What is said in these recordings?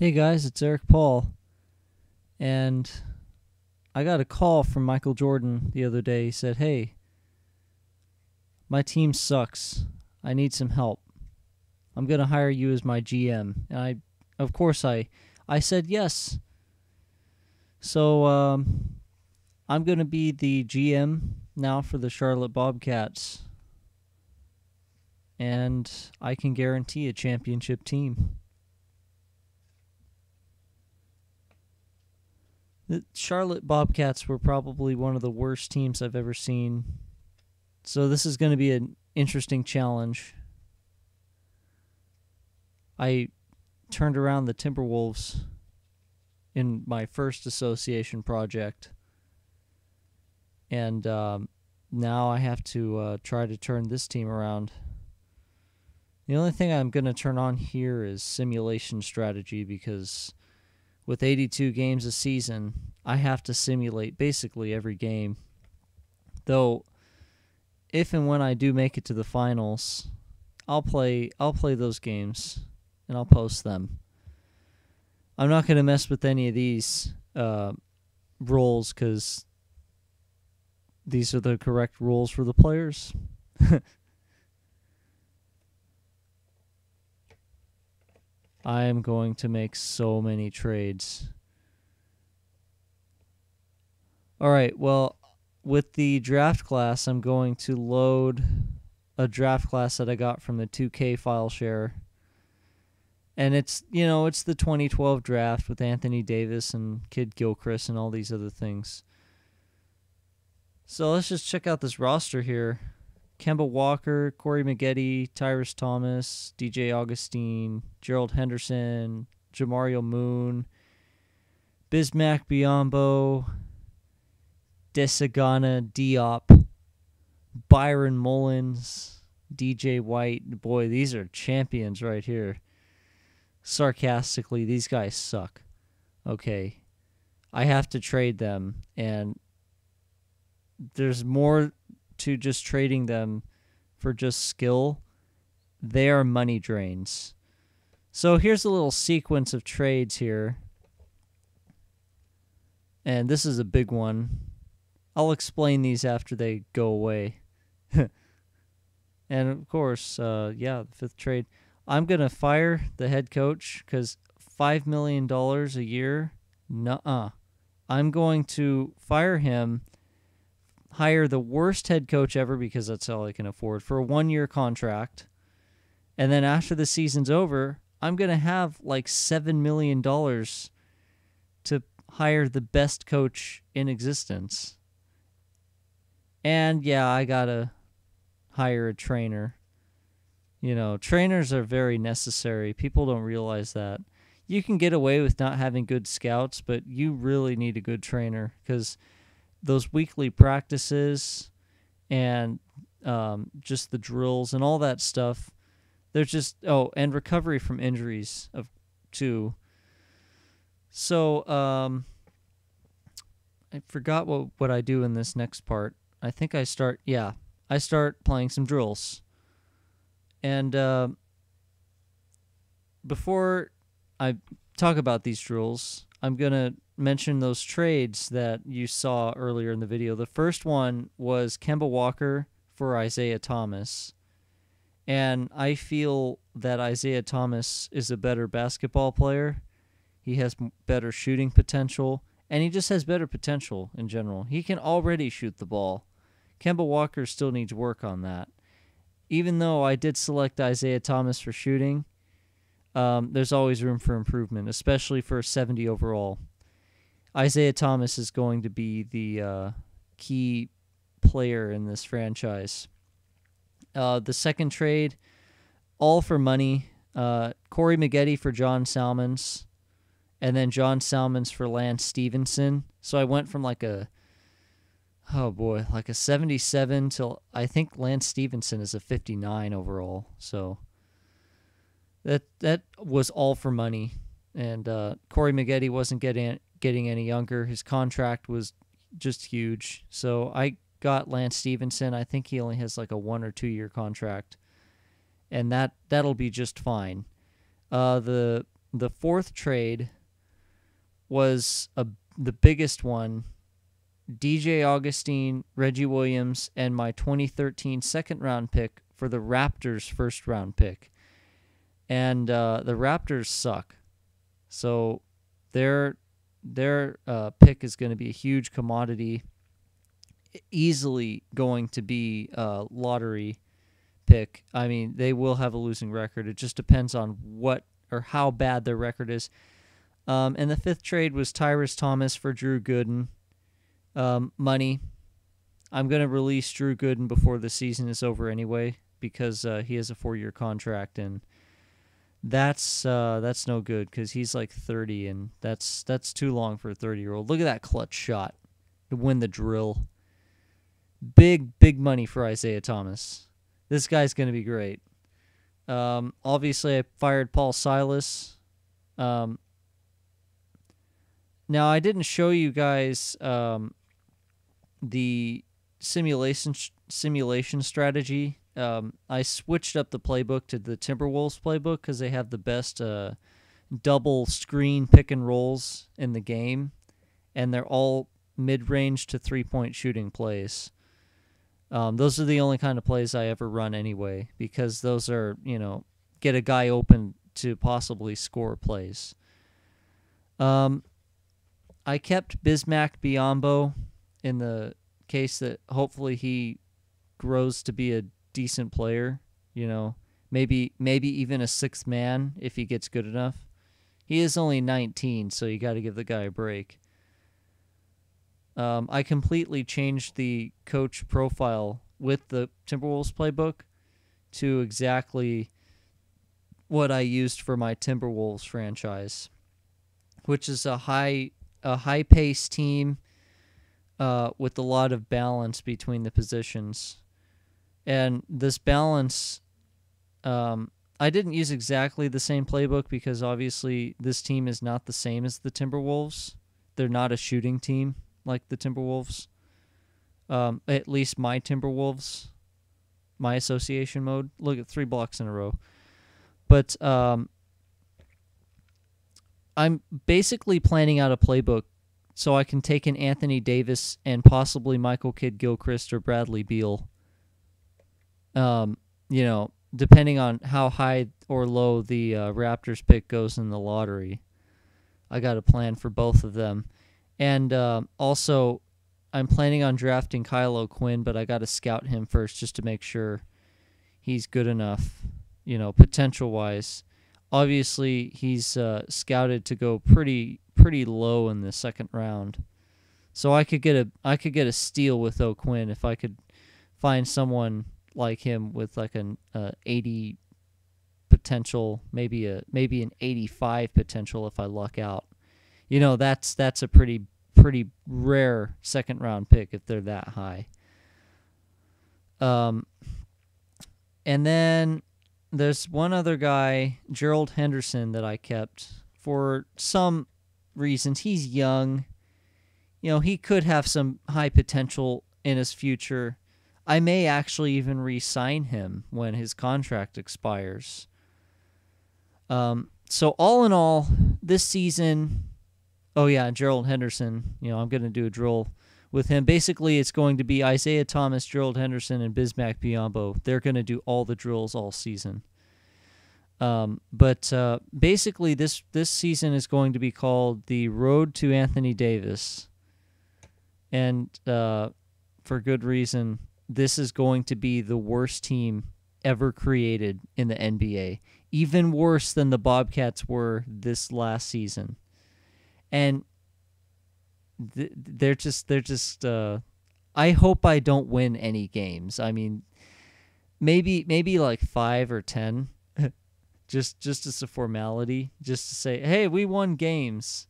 Hey guys, it's Eric Paul, and I got a call from Michael Jordan the other day. He said, "Hey, my team sucks. I need some help. I'm gonna hire you as my GM." And of course, I said yes. So I'm gonna be the GM now for the Charlotte Bobcats, and I can guarantee a championship team. The Charlotte Bobcats were probably one of the worst teams I've ever seen. So this is going to be an interesting challenge. I turned around the Timberwolves in my first association project. And now I have to try to turn this team around. The only thing I'm going to turn on here is simulation strategy, because with 82 games a season, I have to simulate basically every game. Though, if and when I do make it to the finals, I'll play those games and I'll post them. I'm not going to mess with any of these rules because these are the correct rules for the players. I am going to make so many trades. All right, well, with the draft class, I'm going to load a draft class that I got from the 2K file share. And it's the 2012 draft with Anthony Davis and Kid Gilchrist and all these other things. So let's just check out this roster here. Kemba Walker, Corey Maggette, Tyrus Thomas, DJ Augustine, Gerald Henderson, Jamario Moon, Bismack Biyombo, Desagana Diop, Byron Mullins, DJ White. Boy, these are champions right here. Sarcastically, these guys suck. Okay, I have to trade them, and there's more to just trading them for just skill. They are money drains. So here's a little sequence of trades here. And this is a big one. I'll explain these after they go away. And of course, the fifth trade. I'm going to fire the head coach because $5 million a year? Nuh-uh. I'm going to fire him, hire the worst head coach ever because that's all I can afford for a 1-year contract. And then after the season's over, I'm going to have like $7 million to hire the best coach in existence. And yeah, I got to hire a trainer. Trainers are very necessary. People don't realize that. You can get away with not having good scouts, but you really need a good trainer because those weekly practices and just the drills and all that stuff, they're just, and recovery from injuries too. So I forgot what I do in this next part. I think I start playing some drills. And before I talk about these drills, I'm going to mention those trades that you saw earlier in the video. The first one was Kemba Walker for Isaiah Thomas. And I feel that Isaiah Thomas is a better basketball player. He has better shooting potential, and he just has better potential in general. He can already shoot the ball. Kemba Walker still needs work on that. Even though I did select Isaiah Thomas for shooting, there's always room for improvement, especially for 70 overall. Isaiah Thomas is going to be the key player in this franchise. The second trade, all for money. Corey Maggette for John Salmons, and then John Salmons for Lance Stevenson. So I went from like a 77 till I think Lance Stevenson is a 59 overall. So that was all for money. And Corey Maggette wasn't getting any younger. His contract was just huge. So I got Lance Stevenson. I think he only has like a 1 or 2 year contract. And that'll be just fine. The the fourth trade was the biggest one. DJ Augustine, Reggie Williams, and my 2013 second-round pick for the Raptors' first-round pick. And the Raptors suck. So their pick is going to be a huge commodity, easily going to be a lottery pick. I mean, they will have a losing record. It just depends on what or how bad their record is. And the fifth trade was Tyrus Thomas for Drew Gooden. Money. I'm going to release Drew Gooden before the season is over anyway because he has a 4-year contract, and that's no good because he's like 30, and that's too long for a 30-year-old. Look at that clutch shot to win the drill. Big money for Isaiah Thomas. This guy's going to be great. Obviously, I fired Paul Silas. Now, I didn't show you guys the simulation strategy. I switched up the playbook to the Timberwolves playbook because they have the best double screen pick and rolls in the game, and they're all mid-range to three-point shooting plays. Those are the only kind of plays I ever run anyway because those are, get a guy open to possibly score plays. I kept Bismack Biyombo in the case that hopefully he grows to be a decent player, maybe even a sixth man if he gets good enough. He is only 19, so you got to give the guy a break. I completely changed the coach profile with the Timberwolves playbook to exactly what I used for my Timberwolves franchise, which is a high-paced team with a lot of balance between the positions. And this balance, I didn't use exactly the same playbook because obviously this team is not the same as the Timberwolves. They're not a shooting team like the Timberwolves. At least my Timberwolves, my association mode. Look at 3 blocks in a row. But I'm basically planning out a playbook so I can take in Anthony Davis and possibly Michael Kidd-Gilchrist or Bradley Beal. Depending on how high or low the Raptors pick goes in the lottery. I got a plan for both of them. And also, I'm planning on drafting Kyle O'Quinn, but I got to scout him first just to make sure he's good enough, potential-wise. Obviously, he's scouted to go pretty low in the second round, so I could get a steal with O'Quinn if I could find someone like him with like an 80 potential, maybe an 85 potential if I luck out. That's a pretty rare second round pick if they're that high. And then there's one other guy, Gerald Henderson, that I kept for some reasons. He's young. He could have some high potential in his future. I may actually even re-sign him when his contract expires. So all in all, this season, Gerald Henderson, I'm going to do a drill with him. Basically, it's going to be Isaiah Thomas, Gerald Henderson, and Bismack Biyombo. They're going to do all the drills all season. But basically, this season is going to be called the Road to Anthony Davis. And for good reason, this is going to be the worst team ever created in the NBA. Even worse than the Bobcats were this last season. And they're just I hope I don't win any games. I mean, maybe like 5 or 10 just as a formality, just to say, "Hey, we won games."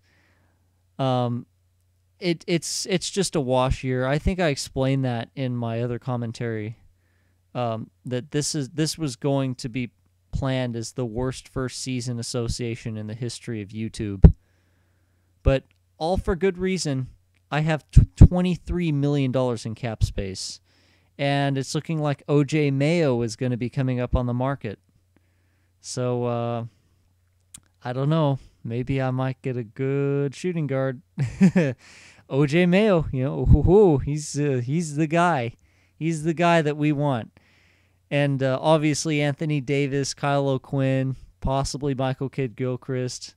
It's just a wash year. I think I explained that in my other commentary. That this was going to be planned as the worst first season association in the history of YouTube. But all for good reason. I have $23 million in cap space, and it's looking like OJ Mayo is going to be coming up on the market. So I don't know. Maybe I might get a good shooting guard. OJ Mayo, he's the guy. He's the guy that we want. And obviously Anthony Davis, Kyle O'Quinn, possibly Michael Kidd-Gilchrist.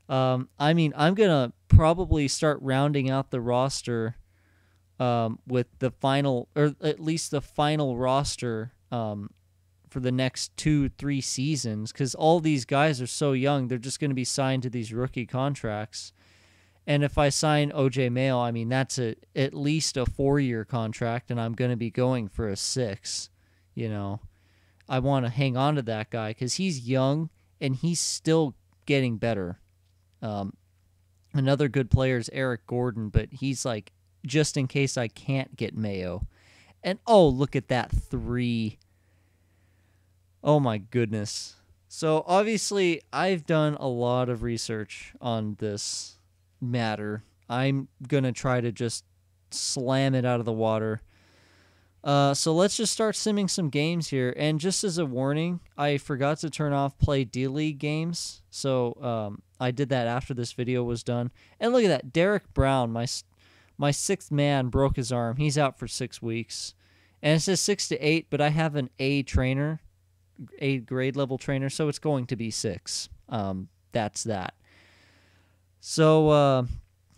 I'm going to probably start rounding out the roster with the final, or at least the final roster for the next 2-3 seasons, because all these guys are so young. They're just going to be signed to these rookie contracts. And if I sign OJ Mayo, that's at least a 4-year contract, and I'm going to be going for a 6. I want to hang on to that guy because he's young and he's still getting better. Another good player is Eric Gordon, but he's like, just in case I can't get Mayo. And look at that 3. Oh my goodness. So obviously I've done a lot of research on this matter. I'm going to try to just slam it out of the water. So let's just start simming some games here. And just as a warning, I forgot to turn off play D-League games. So I did that after this video was done. And look at that. Derek Brown, my 6th man, broke his arm. He's out for 6 weeks. And it says 6 to 8, but I have an A trainer, A grade level trainer, so it's going to be 6. That's that. So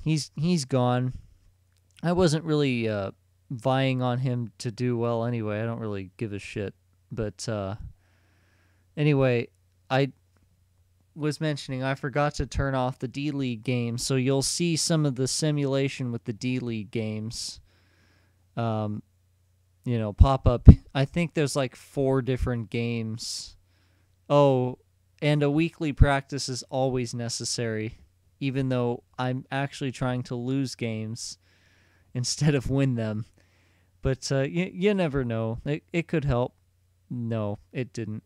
he's gone. I wasn't really vying on him to do well anyway. I don't really give a shit. But anyway, I was mentioning I forgot to turn off the D-League games, so you'll see some of the simulation with the D-League games pop up. I think there's like 4 different games. Oh, and a weekly practice is always necessary, even though I'm actually trying to lose games instead of win them. But you never know. It could help. No, it didn't.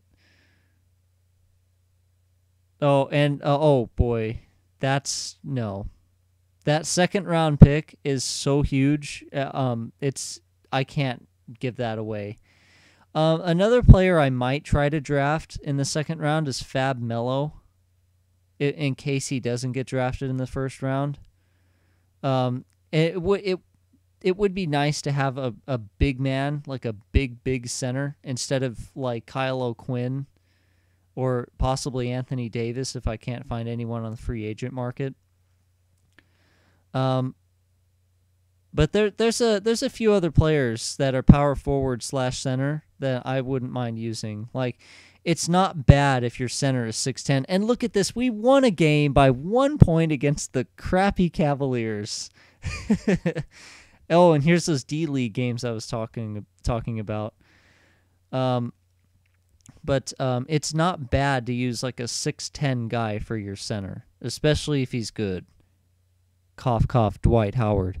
Oh, and oh boy, that second round pick is so huge. I can't give that away. Another player I might try to draft in the second round is Fab Melo, in case he doesn't get drafted in the first round. It would be nice to have a big man, like a big center, instead of like Kyle O'Quinn or possibly Anthony Davis if I can't find anyone on the free agent market. But there's a few other players that are power forward / center that I wouldn't mind using. Like, it's not bad if your center is 6'10". And look at this. We won a game by 1 point against the crappy Cavaliers. Oh, and here's those D-League games I was talking about. But it's not bad to use like a 6'10" guy for your center, especially if he's good. Cough, cough, Dwight Howard.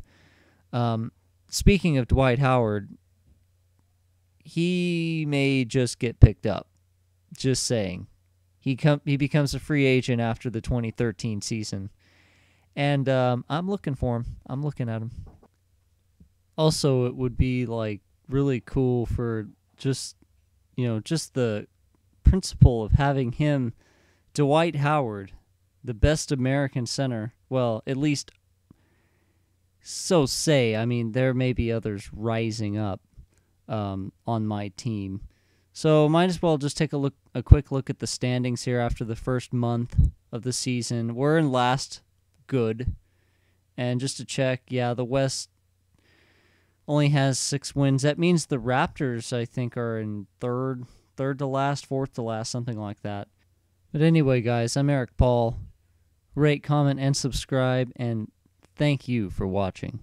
Speaking of Dwight Howard, he may just get picked up. Just saying. He becomes a free agent after the 2013 season. And I'm looking for him. I'm looking at him. Also, it would be like really cool for just the principle of having him, Dwight Howard, the best American center. Well, at least so say. I mean, there may be others rising up on my team. So might as well just take a quick look at the standings here after the first month of the season. We're in last, good. And just to check, yeah, the West only has 6 wins. That means the Raptors, I think, are in third to last, fourth to last, something like that. But anyway, guys, I'm Eric Paul. Rate, comment, and subscribe, and thank you for watching.